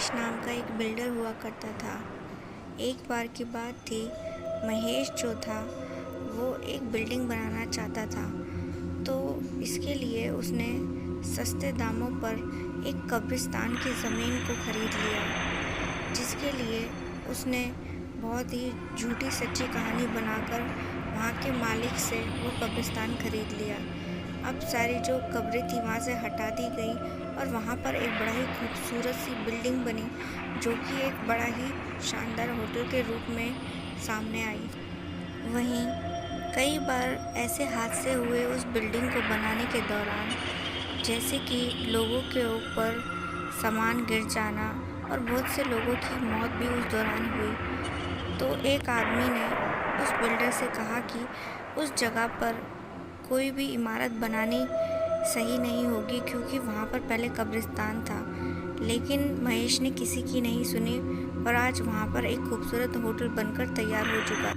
महेश नाम का एक बिल्डर हुआ करता था। एक बार की बात थी, महेश जो था वो एक बिल्डिंग बनाना चाहता था। तो इसके लिए उसने सस्ते दामों पर एक कब्रिस्तान की ज़मीन को ख़रीद लिया, जिसके लिए उसने बहुत ही झूठी सच्ची कहानी बनाकर वहाँ के मालिक से वो कब्रिस्तान ख़रीद लिया। अब सारी जो कब्रें थी वहाँ से हटा दी गई और वहाँ पर एक बड़ा ही खूबसूरत सी बिल्डिंग बनी, जो कि एक बड़ा ही शानदार होटल के रूप में सामने आई। वहीं कई बार ऐसे हादसे हुए उस बिल्डिंग को बनाने के दौरान, जैसे कि लोगों के ऊपर सामान गिर जाना और बहुत से लोगों की मौत भी उस दौरान हुई। तो एक आदमी ने उस बिल्डर से कहा कि उस जगह पर कोई भी इमारत बनानी सही नहीं होगी, क्योंकि वहाँ पर पहले कब्रिस्तान था। लेकिन महेश ने किसी की नहीं सुनी और आज वहाँ पर एक खूबसूरत होटल बनकर तैयार हो चुका।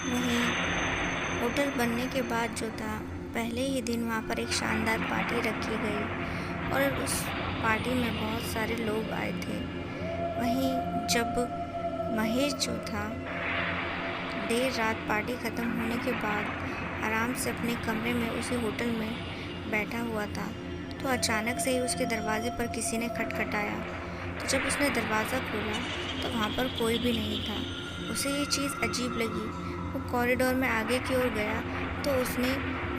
वहीं होटल बनने के बाद जो था, पहले ही दिन वहाँ पर एक शानदार पार्टी रखी गई और उस पार्टी में बहुत सारे लोग आए थे। वहीं जब महेश जो था देर रात पार्टी ख़त्म होने के बाद आराम से अपने कमरे में उसी होटल में बैठा हुआ था, तो अचानक से ही उसके दरवाजे पर किसी ने खटखटाया। तो जब उसने दरवाज़ा खोला तो वहाँ पर कोई भी नहीं था। उसे ये चीज़ अजीब लगी। वो कॉरिडोर में आगे की ओर गया तो उसने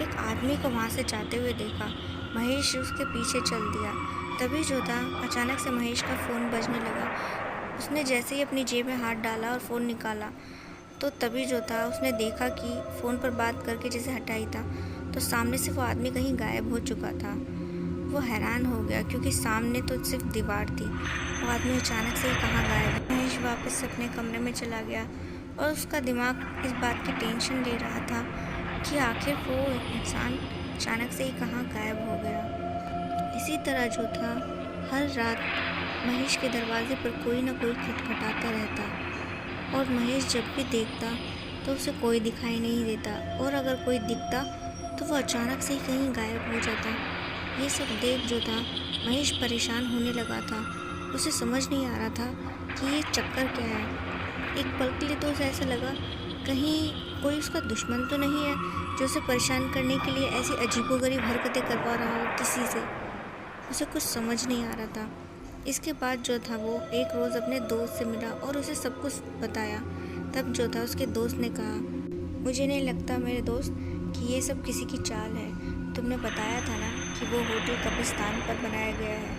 एक आदमी को वहाँ से जाते हुए देखा। महेश उसके पीछे चल दिया। तभी जो था, अचानक से महेश का फ़ोन बजने लगा। उसने जैसे ही अपनी जेब में हाथ डाला और फ़ोन निकाला, तो तभी जो था उसने देखा कि फ़ोन पर बात करके जैसे हटाई था, तो सामने से वो आदमी कहीं गायब हो चुका था। वो हैरान हो गया, क्योंकि सामने तो सिर्फ दीवार थी। वो आदमी अचानक से ही कहाँ गायब। महेश वापस से अपने कमरे में चला गया और उसका दिमाग इस बात की टेंशन ले रहा था कि आखिर वो इंसान अचानक से ही कहाँ गायब हो गया। इसी तरह जो था, हर रात महेश के दरवाजे पर कोई ना कोई खटखटाता रहता और महेश जब भी देखता तो उसे कोई दिखाई नहीं देता, और अगर कोई दिखता तो वो अचानक से ही कहीं गायब हो जाता। ये सब देख जो था, महेश परेशान होने लगा था। उसे समझ नहीं आ रहा था कि ये चक्कर क्या है। एक पल के लिए तो उसे ऐसा लगा कहीं कोई उसका दुश्मन तो नहीं है जो उसे परेशान करने के लिए ऐसी अजीबोगरीब हरकतें करवा रहा हो किसी से। उसे कुछ समझ नहीं आ रहा था। इसके बाद जो था, वो एक रोज़ अपने दोस्त से मिला और उसे सब कुछ बताया। तब जो था उसके दोस्त ने कहा, मुझे नहीं लगता मेरे दोस्त कि ये सब किसी की चाल है। तुमने बताया था ना कि वो होटल कब्रिस्तान पर बनाया गया है,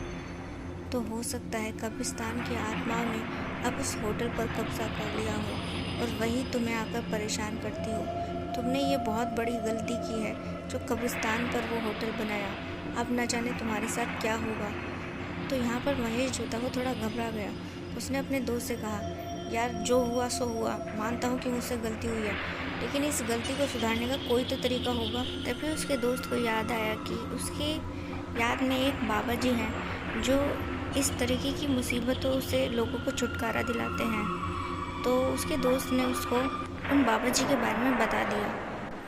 तो हो सकता है कब्रिस्तान की आत्माओं ने अब उस होटल पर कब्जा कर लिया हो और वही तुम्हें आकर परेशान करती हो। तुमने ये बहुत बड़ी गलती की है जो कब्रिस्तान पर वो होटल बनाया। अब न जाने तुम्हारे साथ क्या होगा। तो यहाँ पर महेश जो था वो थोड़ा घबरा गया। उसने अपने दोस्त से कहा, यार जो हुआ सो हुआ, मानता हूँ कि मुझसे गलती हुई है, लेकिन इस गलती को सुधारने का कोई तो तरीका होगा। तभी उसके दोस्त को याद आया कि उसके याद में एक बाबा जी हैं जो इस तरीके की मुसीबतों से लोगों को छुटकारा दिलाते हैं। तो उसके दोस्त ने उसको उन बाबा जी के बारे में बता दिया।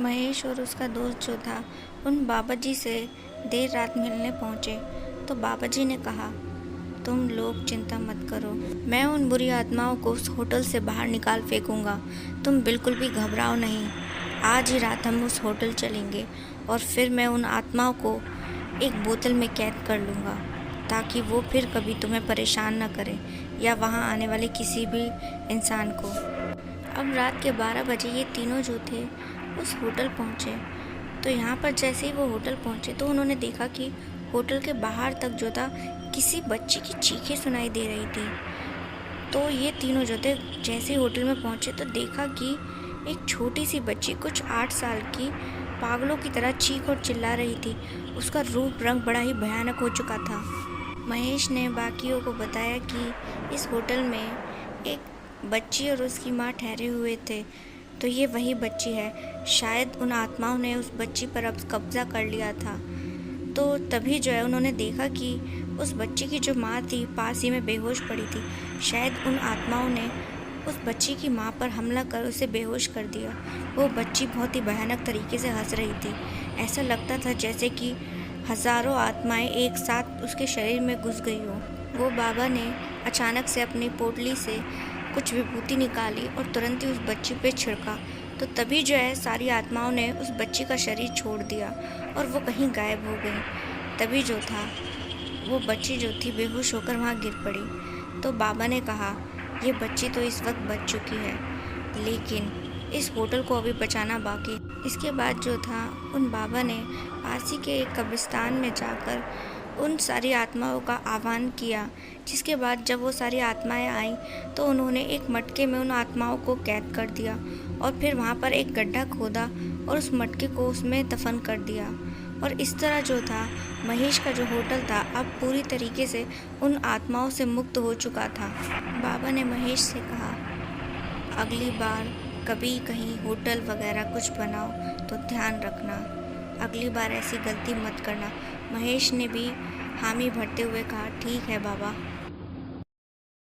महेश और उसका दोस्त जो था उन बाबा जी से देर रात मिलने पहुँचे। तो बाबा जी ने कहा, तुम लोग चिंता मत करो, मैं उन बुरी आत्माओं को उस होटल से बाहर निकाल फेंकूंगा। तुम बिल्कुल भी घबराओ नहीं। आज ही रात हम उस होटल चलेंगे और फिर मैं उन आत्माओं को एक बोतल में कैद कर लूँगा, ताकि वो फिर कभी तुम्हें परेशान न करें या वहाँ आने वाले किसी भी इंसान को। अब रात के 12 बजे ये तीनों जो थे उस होटल पहुँचे। तो यहाँ पर जैसे ही वो होटल पहुँचे तो उन्होंने देखा कि होटल के बाहर तक जो था किसी बच्ची की चीखें सुनाई दे रही थी। तो ये तीनों जो थे जैसे ही होटल में पहुँचे तो देखा कि एक छोटी सी बच्ची, कुछ 8 साल की, पागलों की तरह चीख और चिल्ला रही थी। उसका रूप रंग बड़ा ही भयानक हो चुका था। महेश ने बाकियों को बताया कि इस होटल में एक बच्ची और उसकी माँ ठहरे हुए थे। तो ये वही बच्ची है। शायद उन आत्माओं ने उस बच्ची पर अब कब्जा कर लिया था। तो तभी जो है उन्होंने देखा कि उस बच्ची की जो माँ थी पास ही में बेहोश पड़ी थी। शायद उन आत्माओं ने उस बच्ची की माँ पर हमला कर उसे बेहोश कर दिया। वो बच्ची बहुत ही भयानक तरीके से हंस रही थी। ऐसा लगता था जैसे कि हज़ारों आत्माएं एक साथ उसके शरीर में घुस गई हो। वो बाबा ने अचानक से अपनी पोटली से कुछ विभूति निकाली और तुरंत ही उस बच्ची पे छिड़का। तो तभी जो है सारी आत्माओं ने उस बच्ची का शरीर छोड़ दिया और वो कहीं गायब हो गई। तभी जो था वो बच्ची जो थी बेहोश होकर वहाँ गिर पड़ी। तो बाबा ने कहा, ये बच्ची तो इस वक्त बच चुकी है, लेकिन इस होटल को अभी बचाना बाकी। इसके बाद जो था उन बाबा ने पास ही के एक कब्रिस्तान में जाकर उन सारी आत्माओं का आह्वान किया। जिसके बाद जब वो सारी आत्माएं आईं तो उन्होंने एक मटके में उन आत्माओं को कैद कर दिया और फिर वहाँ पर एक गड्ढा खोदा और उस मटके को उसमें दफन कर दिया। और इस तरह जो था महेश का जो होटल था अब पूरी तरीके से उन आत्माओं से मुक्त हो चुका था। बाबा ने महेश से कहा, अगली बार कभी कहीं होटल वगैरह कुछ बनाओ तो ध्यान रखना, अगली बार ऐसी गलती मत करना। महेश ने भी हामी भरते हुए कहा, ठीक है बाबा।